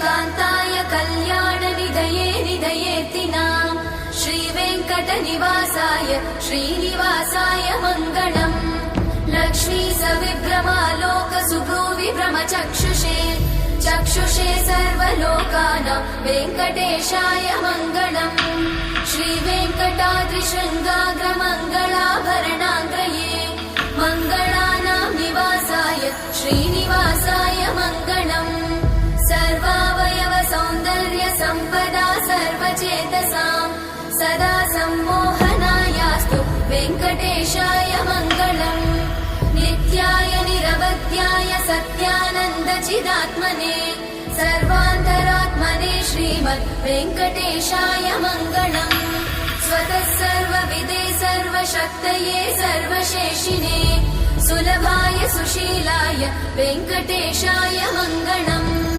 कान्ताय कल्याणनिधये निधयेऽर्तिनाम् श्रीवेङ्कटनिवासाय श्रीनिवासाय मङ्गलम् लक्ष्मी सविभ्रमालोकसुभ्रूविभ्रमचक्षुषे चक्षुषे सर्वलोकानां वेङ्कटेशाय मङ्गलम् श्रीवेङ्कटाद्रिशृङ्गाग्रमङ्गलाभरणाङ्ग्रये मङ्गलानां निवासाय श्रीनिवासाय मङ्गलम् सर्वावयव सौन्दर्य सम्पदा सर्वचेतसां सदा सम्मोहनायास्तु वेङ्कटेशाय मङ्गलम् नित्याय निरवध्याय सत्यानन्दचिदात्मने सर्वान्तरात्मने श्रीमद् वेङ्कटेशाय मङ्गलम् स्वतः सर्वविदे सर्वशक्तये सर्वशेषिने सुलभाय सुशीलाय वेङ्कटेशाय मङ्गलम्।